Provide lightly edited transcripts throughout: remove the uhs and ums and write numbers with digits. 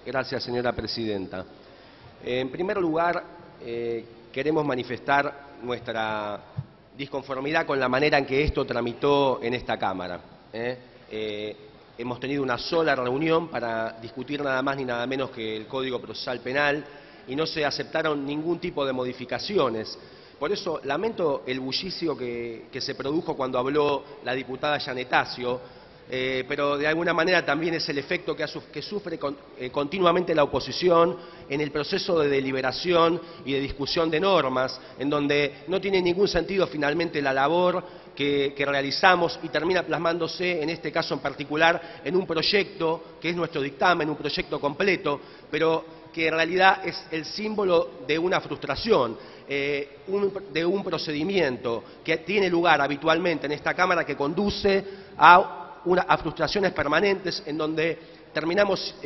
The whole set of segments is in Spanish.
Gracias, señora presidenta. En primer lugar, queremos manifestar nuestra disconformidad con la manera en que esto tramitó en esta Cámara. Hemos tenido una sola reunión para discutir nada más ni nada menos que el Código Procesal Penal y no se aceptaron ningún tipo de modificaciones. Por eso lamento el bullicio que se produjo cuando habló la diputada Yanetacio, pero de alguna manera también es el efecto que sufre continuamente la oposición en el proceso de deliberación y de discusión de normas, en donde no tiene ningún sentido finalmente la labor que realizamos y termina plasmándose, en este caso en particular, en un proyecto que es nuestro dictamen, un proyecto completo, pero que en realidad es el símbolo de una frustración, de un procedimiento que tiene lugar habitualmente en esta Cámara que conduce a frustraciones permanentes en donde terminamos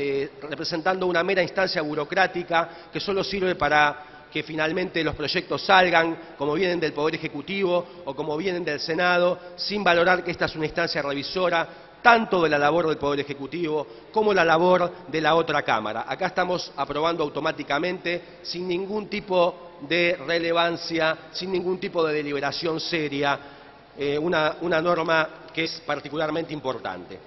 representando una mera instancia burocrática que solo sirve para que finalmente los proyectos salgan, como vienen del Poder Ejecutivo o como vienen del Senado, sin valorar que esta es una instancia revisora tanto de la labor del Poder Ejecutivo como la labor de la otra Cámara. Acá estamos aprobando automáticamente, sin ningún tipo de relevancia, sin ningún tipo de deliberación seria, una norma que es particularmente importante.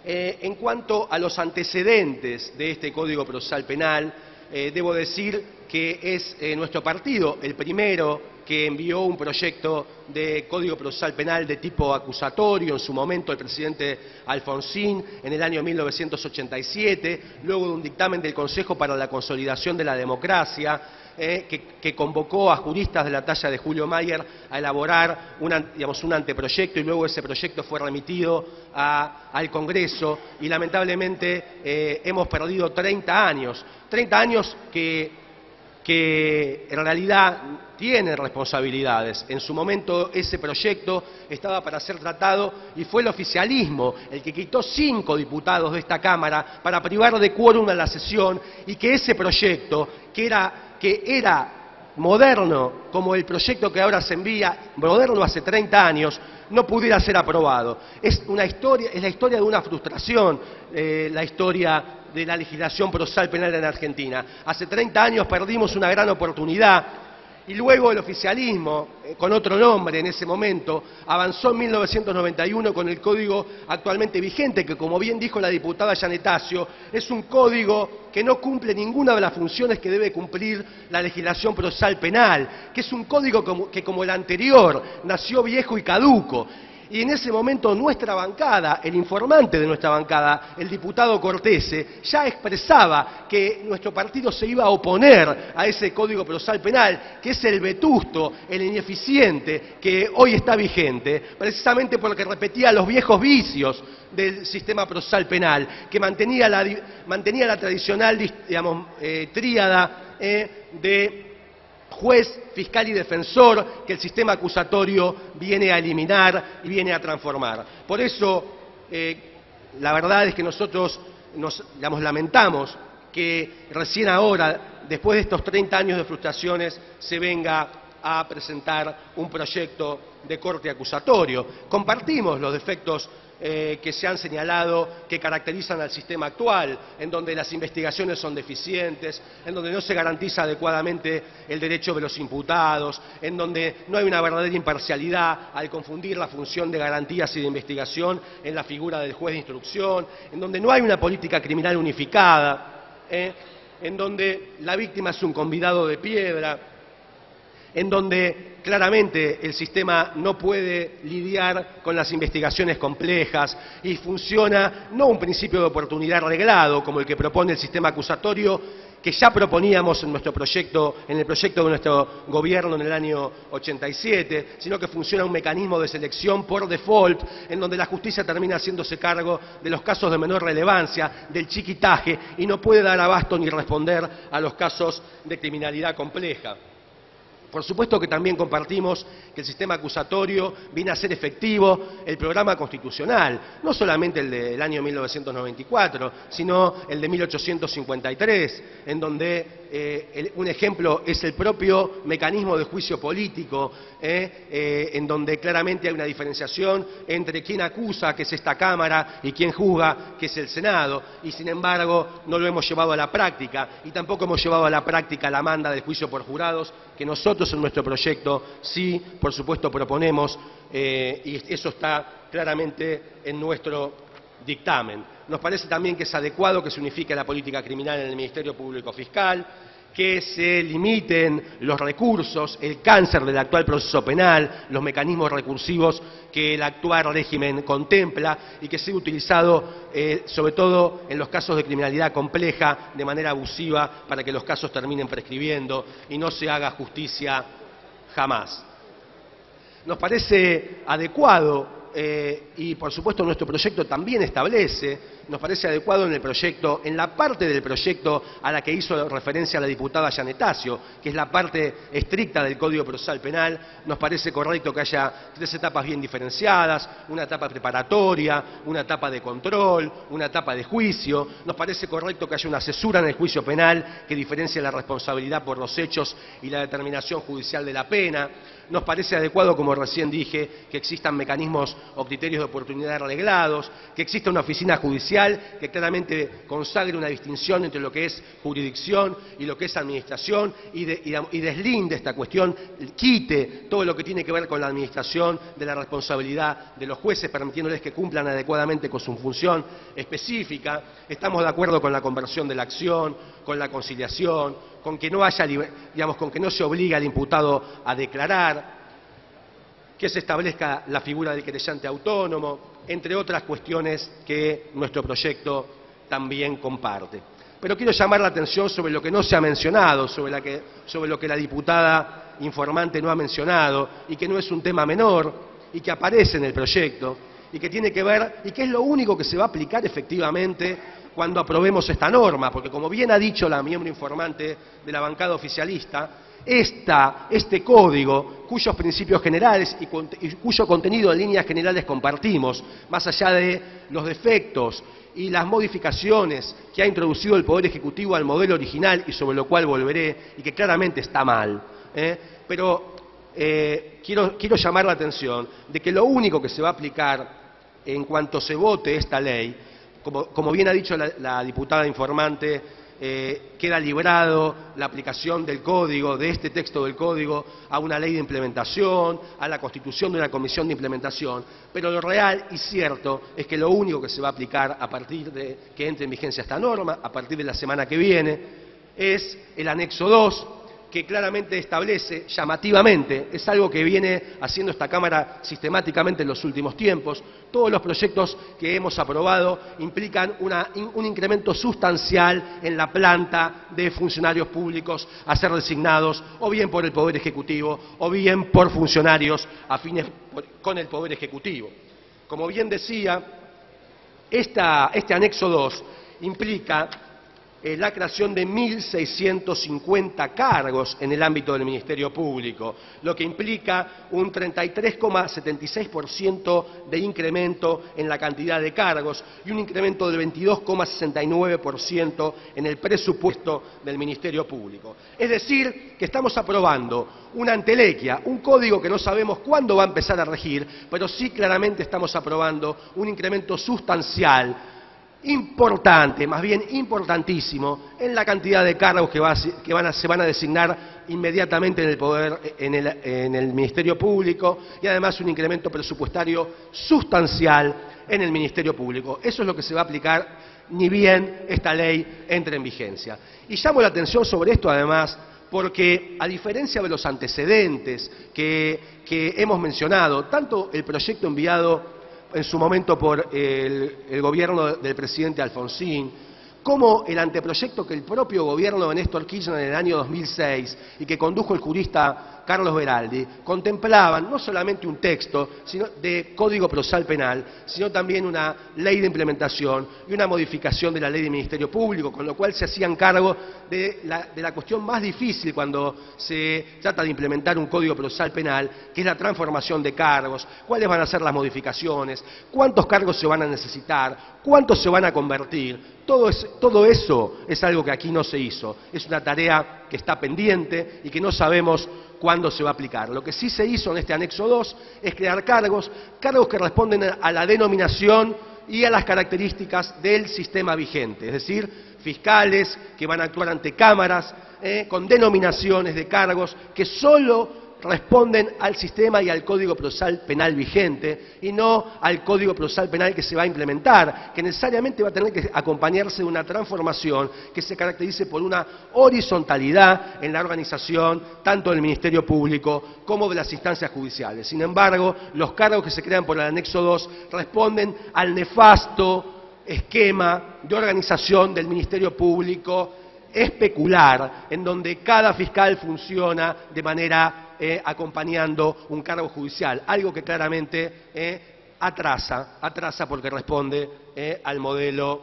En cuanto a los antecedentes de este Código Procesal Penal, debo decir que es nuestro partido el primero que envió un proyecto de Código Procesal Penal de tipo acusatorio, en su momento el presidente Alfonsín, en el año 1987, luego de un dictamen del Consejo para la Consolidación de la Democracia, que convocó a juristas de la talla de Julio Mayer a elaborar un anteproyecto, y luego ese proyecto fue remitido al Congreso y lamentablemente hemos perdido 30 años que en realidad tienen responsabilidades. En su momento ese proyecto estaba para ser tratado y fue el oficialismo el que quitó 5 diputados de esta Cámara para privar de quórum a la sesión y que ese proyecto, que era moderno como el proyecto que ahora se envía, moderno hace 30 años, no pudiera ser aprobado. Es la historia de una frustración, la historia de la legislación procesal penal en Argentina. Hace 30 años perdimos una gran oportunidad y luego el oficialismo, con otro nombre en ese momento, avanzó en 1991 con el código actualmente vigente, que como bien dijo la diputada Yanetacio, es un código que no cumple ninguna de las funciones que debe cumplir la legislación procesal penal, que es un código que como el anterior nació viejo y caduco. Y en ese momento nuestra bancada, el informante de nuestra bancada, el diputado Cortese, ya expresaba que nuestro partido se iba a oponer a ese Código Procesal Penal, que es el vetusto, el ineficiente, que hoy está vigente, precisamente porque repetía los viejos vicios del sistema procesal penal, que mantenía la tradicional, tríada de juez, fiscal y defensor que el sistema acusatorio viene a eliminar y viene a transformar. Por eso, la verdad es que nosotros lamentamos que recién ahora, después de estos 30 años de frustraciones, se venga a presentar un proyecto de corte acusatorio. Compartimos los defectos que se han señalado, que caracterizan al sistema actual, en donde las investigaciones son deficientes, en donde no se garantiza adecuadamente el derecho de los imputados, en donde no hay una verdadera imparcialidad al confundir la función de garantías y de investigación en la figura del juez de instrucción, en donde no hay una política criminal unificada, en donde la víctima es un convidado de piedra, en donde claramente el sistema no puede lidiar con las investigaciones complejas y funciona no un principio de oportunidad reglado como el que propone el sistema acusatorio, que ya proponíamos en el proyecto de nuestro gobierno en el año 87, sino que funciona un mecanismo de selección por default, en donde la justicia termina haciéndose cargo de los casos de menor relevancia, del chiquitaje, y no puede dar abasto ni responder a los casos de criminalidad compleja. Por supuesto que también compartimos que el sistema acusatorio viene a ser efectivo el programa constitucional, no solamente el del año 1994, sino el de 1853, en donde un ejemplo es el propio mecanismo de juicio político, en donde claramente hay una diferenciación entre quien acusa, que es esta Cámara, y quien juzga, que es el Senado, y sin embargo no lo hemos llevado a la práctica, y tampoco hemos llevado a la práctica la manda del juicio por jurados, que nosotros en nuestro proyecto sí, por supuesto, proponemos, y eso está claramente en nuestro dictamen. Nos parece también que es adecuado que se unifique la política criminal en el Ministerio Público Fiscal, que se limiten los recursos, el cáncer del actual proceso penal, los mecanismos recursivos que el actual régimen contempla y que sea utilizado sobre todo en los casos de criminalidad compleja de manera abusiva para que los casos terminen prescribiendo y no se haga justicia jamás. Nos parece adecuado y por supuesto nuestro proyecto también establece, nos parece adecuado en el proyecto, en la parte del proyecto a la que hizo referencia la diputada Yanetacio, que es la parte estricta del Código Procesal Penal, nos parece correcto que haya 3 etapas bien diferenciadas, una etapa preparatoria, una etapa de control, una etapa de juicio, nos parece correcto que haya una cesura en el juicio penal que diferencie la responsabilidad por los hechos y la determinación judicial de la pena, nos parece adecuado, como recién dije, que existan mecanismos o criterios de oportunidad arreglados, que exista una oficina judicial que claramente consagre una distinción entre lo que es jurisdicción y lo que es administración y deslinde esta cuestión, quite todo lo que tiene que ver con la administración de la responsabilidad de los jueces, permitiéndoles que cumplan adecuadamente con su función específica. Estamos de acuerdo con la conversión de la acción, con la conciliación, con que no haya, digamos, con que no se obligue al imputado a declarar, que se establezca la figura del querellante autónomo, entre otras cuestiones que nuestro proyecto también comparte. Pero quiero llamar la atención sobre lo que no se ha mencionado, sobre lo que la diputada informante no ha mencionado, y que no es un tema menor, y que aparece en el proyecto, y que tiene que ver, y que es lo único que se va a aplicar efectivamente cuando aprobemos esta norma, porque como bien ha dicho la miembro informante de la bancada oficialista, este código, cuyos principios generales y cuyo contenido en líneas generales compartimos, más allá de los defectos y las modificaciones que ha introducido el Poder Ejecutivo al modelo original y sobre lo cual volveré, y que claramente está mal, pero quiero llamar la atención de que lo único que se va a aplicar en cuanto se vote esta ley, como bien ha dicho la diputada informante, queda librado la aplicación del código, de este texto del código, a una ley de implementación, a la constitución de una comisión de implementación, pero lo real y cierto es que lo único que se va a aplicar a partir de que entre en vigencia esta norma, a partir de la semana que viene, es el anexo 2, que claramente establece, llamativamente, es algo que viene haciendo esta Cámara sistemáticamente en los últimos tiempos, todos los proyectos que hemos aprobado implican un incremento sustancial en la planta de funcionarios públicos a ser designados o bien por el Poder Ejecutivo o bien por funcionarios afines con el Poder Ejecutivo. Como bien decía, este anexo 2 implica la creación de 1.650 cargos en el ámbito del Ministerio Público, lo que implica un 33,76% de incremento en la cantidad de cargos y un incremento del 22,69% en el presupuesto del Ministerio Público. Es decir, que estamos aprobando una entelequia, un código que no sabemos cuándo va a empezar a regir, pero sí claramente estamos aprobando un incremento sustancial, importante, más bien importantísimo, en la cantidad de cargos que se van a designar inmediatamente en el Ministerio Público y además un incremento presupuestario sustancial en el Ministerio Público. Eso es lo que se va a aplicar ni bien esta ley entre en vigencia. Y llamo la atención sobre esto además porque, a diferencia de los antecedentes que hemos mencionado, tanto el proyecto enviado en su momento por el gobierno del presidente Alfonsín, cómo el anteproyecto que el propio gobierno de Néstor Kirchner en el año 2006 y que condujo el jurista Carlos Beraldi, contemplaban no solamente un texto de Código Procesal Penal, sino también una ley de implementación y una modificación de la ley de Ministerio Público, con lo cual se hacían cargo de la cuestión más difícil cuando se trata de implementar un Código Procesal Penal, que es la transformación de cargos, cuáles van a ser las modificaciones, cuántos cargos se van a necesitar, cuántos se van a convertir. Todo eso es algo que aquí no se hizo. Es una tarea que está pendiente y que no sabemos cuándo se va a aplicar. Lo que sí se hizo en este anexo 2 es crear cargos que responden a la denominación y a las características del sistema vigente, es decir, fiscales que van a actuar ante cámaras con denominaciones de cargos que solo responden al sistema y al Código Procesal Penal vigente y no al Código Procesal Penal que se va a implementar, que necesariamente va a tener que acompañarse de una transformación que se caracterice por una horizontalidad en la organización tanto del Ministerio Público como de las instancias judiciales. Sin embargo, los cargos que se crean por el anexo 2 responden al nefasto esquema de organización del Ministerio Público especular, en donde cada fiscal funciona de manera acompañando un cargo judicial, algo que claramente atrasa porque responde al modelo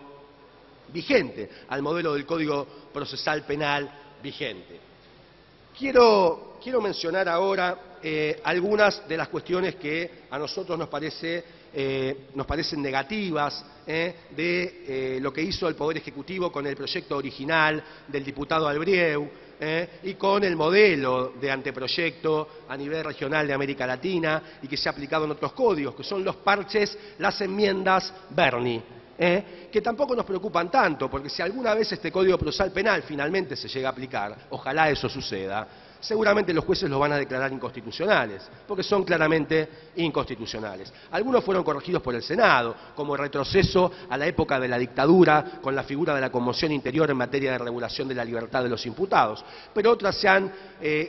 vigente, al modelo del Código Procesal Penal vigente. Quiero mencionar ahora algunas de las cuestiones que a nosotros nos parecen negativas de lo que hizo el Poder Ejecutivo con el proyecto original del diputado Albrieu y con el modelo de anteproyecto a nivel regional de América Latina y que se ha aplicado en otros códigos, que son los parches, las enmiendas Bernie. Que tampoco nos preocupan tanto, porque si alguna vez este Código Procesal Penal finalmente se llega a aplicar, ojalá eso suceda, seguramente los jueces los van a declarar inconstitucionales, porque son claramente inconstitucionales. Algunos fueron corregidos por el Senado, como retroceso a la época de la dictadura, con la figura de la conmoción interior en materia de regulación de la libertad de los imputados, pero otras se han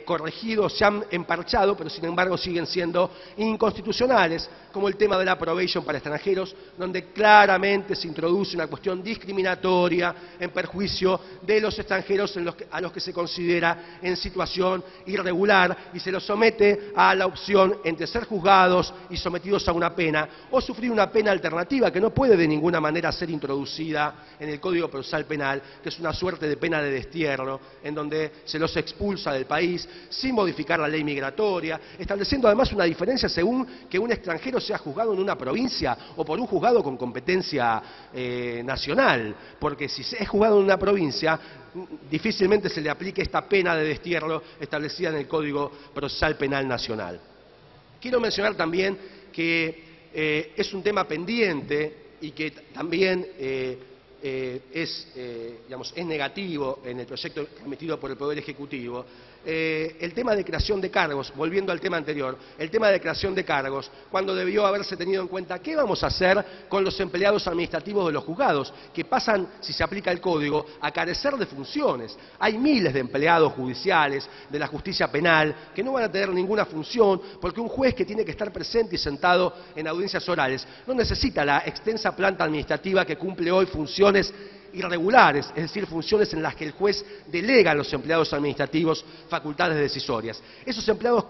corregido, se han emparchado, pero sin embargo siguen siendo inconstitucionales, como el tema de la probation para extranjeros, donde claramente se introduce una cuestión discriminatoria en perjuicio de los extranjeros a los que se considera en situación irregular y se los somete a la opción entre ser juzgados y sometidos a una pena o sufrir una pena alternativa que no puede de ninguna manera ser introducida en el Código Procesal Penal, que es una suerte de pena de destierro, en donde se los expulsa del país sin modificar la ley migratoria, estableciendo además una diferencia según que un extranjero sea juzgado en una provincia o por un juzgado con competencia nacional, porque si es juzgado en una provincia difícilmente se le aplique esta pena de destierro establecida en el Código Procesal Penal Nacional. Quiero mencionar también que es un tema pendiente y que también es negativo en el proyecto emitido por el Poder Ejecutivo, el tema de creación de cargos, volviendo al tema anterior, el tema de creación de cargos, cuando debió haberse tenido en cuenta qué vamos a hacer con los empleados administrativos de los juzgados, que pasan, si se aplica el código, a carecer de funciones. Hay miles de empleados judiciales, de la justicia penal, que no van a tener ninguna función, porque un juez que tiene que estar presente y sentado en audiencias orales no necesita la extensa planta administrativa que cumple hoy funciones irregulares, es decir, funciones en las que el juez delega a los empleados administrativos facultades decisorias. Esos empleados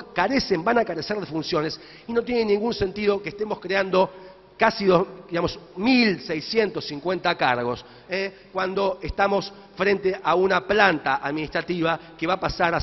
van a carecer de funciones y no tiene ningún sentido que estemos creando casi 1.650 cargos, cuando estamos frente a una planta administrativa que va a pasar a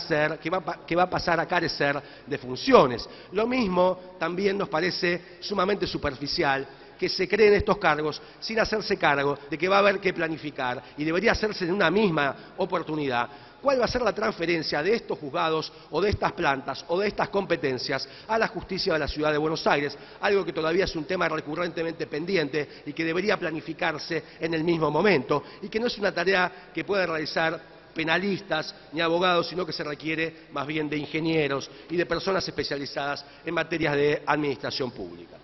carecer de funciones. Lo mismo también nos parece sumamente superficial que se creen estos cargos sin hacerse cargo de que va a haber que planificar y debería hacerse en una misma oportunidad. ¿Cuál va a ser la transferencia de estos juzgados o de estas plantas o de estas competencias a la justicia de la Ciudad de Buenos Aires? Algo que todavía es un tema recurrentemente pendiente y que debería planificarse en el mismo momento y que no es una tarea que puedan realizar penalistas ni abogados, sino que se requiere más bien de ingenieros y de personas especializadas en materias de administración pública.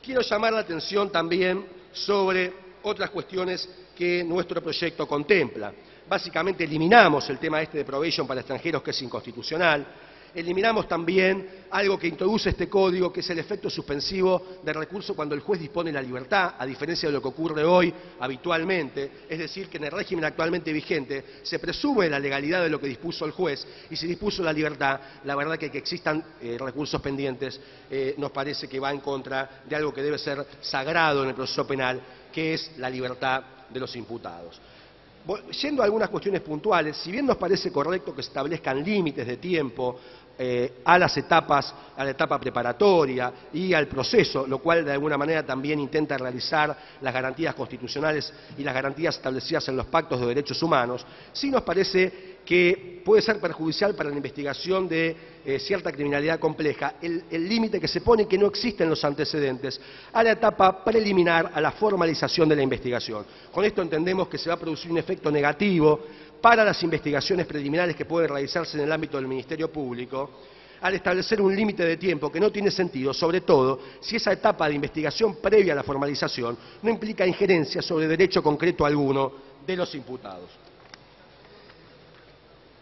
Quiero llamar la atención también sobre otras cuestiones que nuestro proyecto contempla. Básicamente eliminamos el tema de probation para extranjeros, que es inconstitucional. Eliminamos también algo que introduce este código, que es el efecto suspensivo del recurso cuando el juez dispone la libertad, a diferencia de lo que ocurre hoy habitualmente, es decir, que en el régimen actualmente vigente se presume la legalidad de lo que dispuso el juez, y si dispuso la libertad, la verdad que existan recursos pendientes nos parece que va en contra de algo que debe ser sagrado en el proceso penal, que es la libertad de los imputados. Yendo a algunas cuestiones puntuales, si bien nos parece correcto que se establezcan límites de tiempo a las etapas, a la etapa preparatoria y al proceso, lo cual de alguna manera también intenta realizar las garantías constitucionales y las garantías establecidas en los pactos de derechos humanos, sí nos parece que puede ser perjudicial para la investigación de cierta criminalidad compleja el límite que se pone, que no existe en los antecedentes, a la etapa preliminar, a la formalización de la investigación. Con esto entendemos que se va a producir un efecto negativo para las investigaciones preliminares que pueden realizarse en el ámbito del Ministerio Público, al establecer un límite de tiempo que no tiene sentido, sobre todo si esa etapa de investigación previa a la formalización no implica injerencia sobre derecho concreto alguno de los imputados.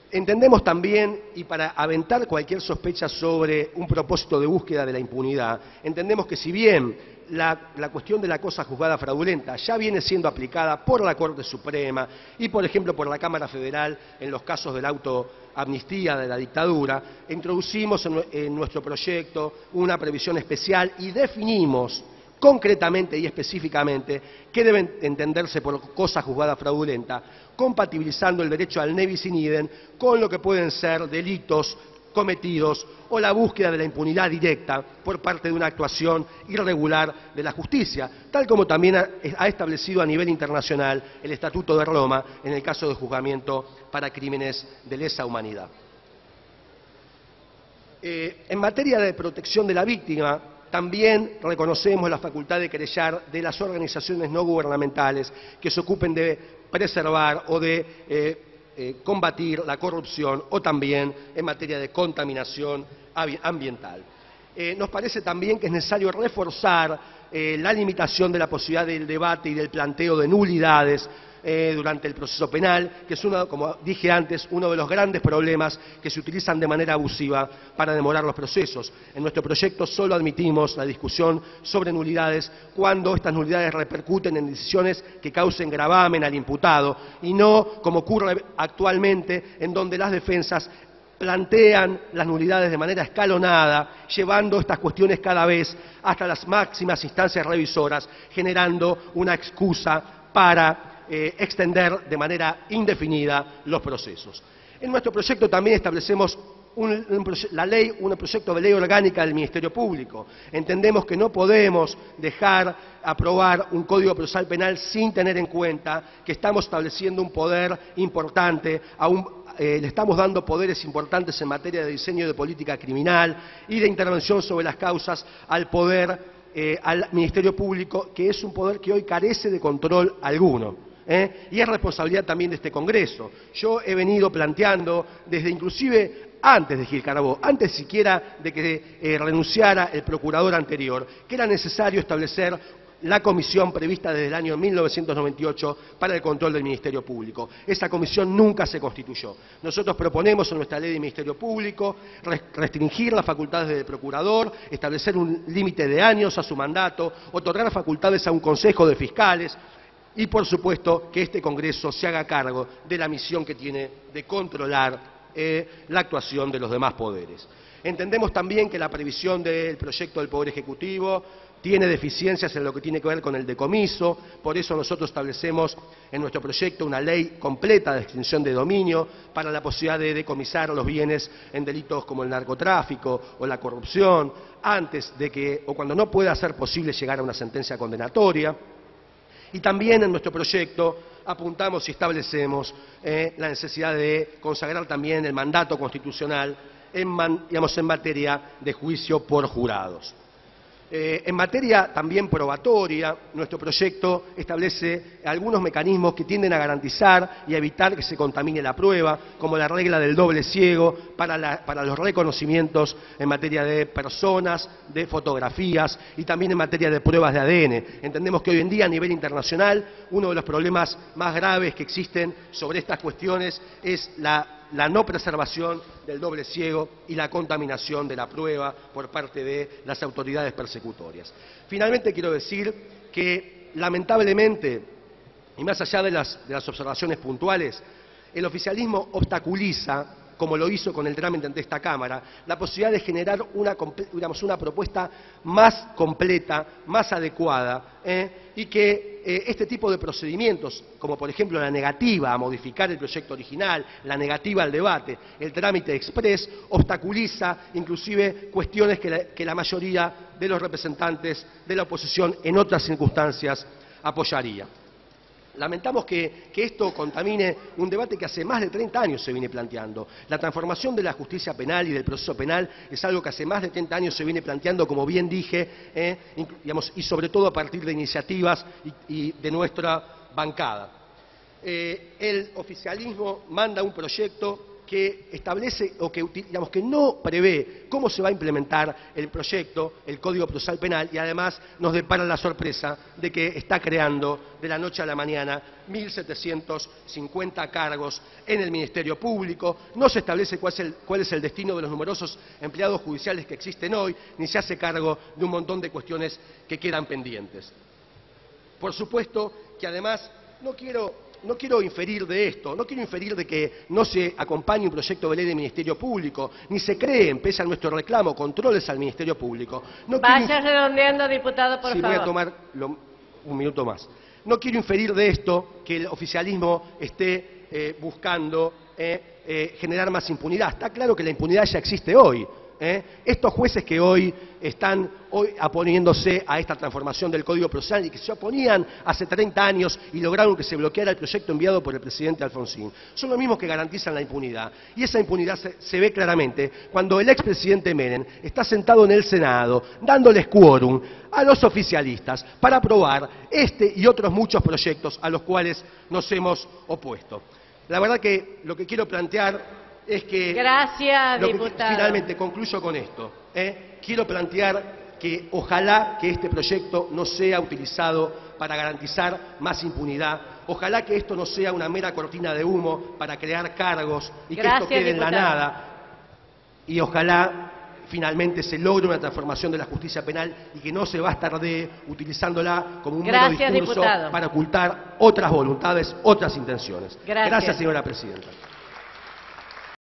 Entendemos también, y para aventar cualquier sospecha sobre un propósito de búsqueda de la impunidad, entendemos que si bien la cuestión de la cosa juzgada fraudulenta ya viene siendo aplicada por la Corte Suprema y, por ejemplo, por la Cámara Federal en los casos de la autoamnistía de la dictadura, introducimos en nuestro proyecto una previsión especial y definimos concretamente y específicamente qué debe entenderse por cosa juzgada fraudulenta, compatibilizando el derecho al ne bis in idem con lo que pueden ser delitos cometidos o la búsqueda de la impunidad directa por parte de una actuación irregular de la justicia, tal como también ha establecido a nivel internacional el Estatuto de Roma en el caso de juzgamiento para crímenes de lesa humanidad. En materia de protección de la víctima, también reconocemos la facultad de querellar de las organizaciones no gubernamentales que se ocupen de preservar o de combatir la corrupción o también en materia de contaminación ambiental. Nos parece también que es necesario reforzar la limitación de la posibilidad del debate y del planteo de nulidades durante el proceso penal, que es, como dije antes, uno de los grandes problemas que se utilizan de manera abusiva para demorar los procesos. En nuestro proyecto solo admitimos la discusión sobre nulidades cuando estas nulidades repercuten en decisiones que causen gravamen al imputado y no como ocurre actualmente, en donde las defensas plantean las nulidades de manera escalonada, llevando estas cuestiones cada vez hasta las máximas instancias revisoras, generando una excusa para extender de manera indefinida los procesos. En nuestro proyecto también establecemos un proyecto de ley orgánica del Ministerio Público. Entendemos que no podemos dejar aprobar un Código Procesal Penal sin tener en cuenta que estamos estableciendo un poder importante, le estamos dando poderes importantes en materia de diseño de política criminal y de intervención sobre las causas al Ministerio Público, que es un poder que hoy carece de control alguno. Y es responsabilidad también de este Congreso. Yo he venido planteando desde inclusive antes de Gil Carbó, antes siquiera de que renunciara el procurador anterior, que era necesario establecer la comisión prevista desde el año 1998 para el control del Ministerio Público. Esa comisión nunca se constituyó. Nosotros proponemos en nuestra ley de Ministerio Público restringir las facultades del procurador, establecer un límite de años a su mandato, otorgar facultades a un consejo de fiscales, y, por supuesto, que este Congreso se haga cargo de la misión que tiene de controlar la actuación de los demás poderes. Entendemos también que la previsión del proyecto del Poder Ejecutivo tiene deficiencias en lo que tiene que ver con el decomiso, por eso nosotros establecemos en nuestro proyecto una ley completa de extinción de dominio para la posibilidad de decomisar los bienes en delitos como el narcotráfico o la corrupción, antes de que, o cuando no pueda ser posible llegar a una sentencia condenatoria. Y también en nuestro proyecto apuntamos y establecemos la necesidad de consagrar también el mandato constitucional en materia de juicio por jurados. En materia también probatoria, nuestro proyecto establece algunos mecanismos que tienden a garantizar y a evitar que se contamine la prueba, como la regla del doble ciego para los reconocimientos en materia de personas, de fotografías y también en materia de pruebas de ADN. Entendemos que hoy en día a nivel internacional uno de los problemas más graves que existen sobre estas cuestiones es la la no preservación del doble ciego y la contaminación de la prueba por parte de las autoridades persecutorias. Finalmente quiero decir que, lamentablemente, y más allá de las observaciones puntuales, el oficialismo obstaculiza, como lo hizo con el trámite ante esta Cámara, la posibilidad de generar una propuesta más completa, más adecuada, y que este tipo de procedimientos, como por ejemplo la negativa a modificar el proyecto original, la negativa al debate, el trámite exprés, obstaculiza inclusive cuestiones que la mayoría de los representantes de la oposición en otras circunstancias apoyaría. Lamentamos que esto contamine un debate que hace más de 30 años se viene planteando. La transformación de la justicia penal y del proceso penal es algo que hace más de 30 años se viene planteando, como bien dije, y sobre todo a partir de iniciativas y de nuestra bancada. El oficialismo manda un proyecto que establece o que no prevé cómo se va a implementar el proyecto, el Código Procesal Penal, y además nos depara la sorpresa de que está creando de la noche a la mañana 1.750 cargos en el Ministerio Público. No se establece cuál es el destino de los numerosos empleados judiciales que existen hoy, ni se hace cargo de un montón de cuestiones que quedan pendientes. Por supuesto que además no quiero inferir de esto, no quiero inferir de que no se acompañe un proyecto de ley del Ministerio Público, ni se creen, pese a nuestro reclamo, controles al Ministerio Público. Vaya redondeando, diputado, por favor. Voy a tomar un minuto más. No quiero inferir de esto que el oficialismo esté buscando generar más impunidad. Está claro que la impunidad ya existe hoy. Estos jueces que hoy están oponiéndose a esta transformación del Código Procesal y que se oponían hace 30 años y lograron que se bloqueara el proyecto enviado por el presidente Alfonsín, son los mismos que garantizan la impunidad. Y esa impunidad se ve claramente cuando el expresidente Menem está sentado en el Senado dándoles quórum a los oficialistas para aprobar este y otros muchos proyectos a los cuales nos hemos opuesto. La verdad que lo que quiero plantear es que... Gracias, diputado. Finalmente, concluyo con esto. Quiero plantear que ojalá que este proyecto no sea utilizado para garantizar más impunidad. Ojalá que esto no sea una mera cortina de humo para crear cargos y que esto quede en la nada. Y ojalá finalmente se logre una transformación de la justicia penal y que no se bastardee utilizándola como un mero discurso para ocultar otras voluntades, otras intenciones. Gracias, señora presidenta.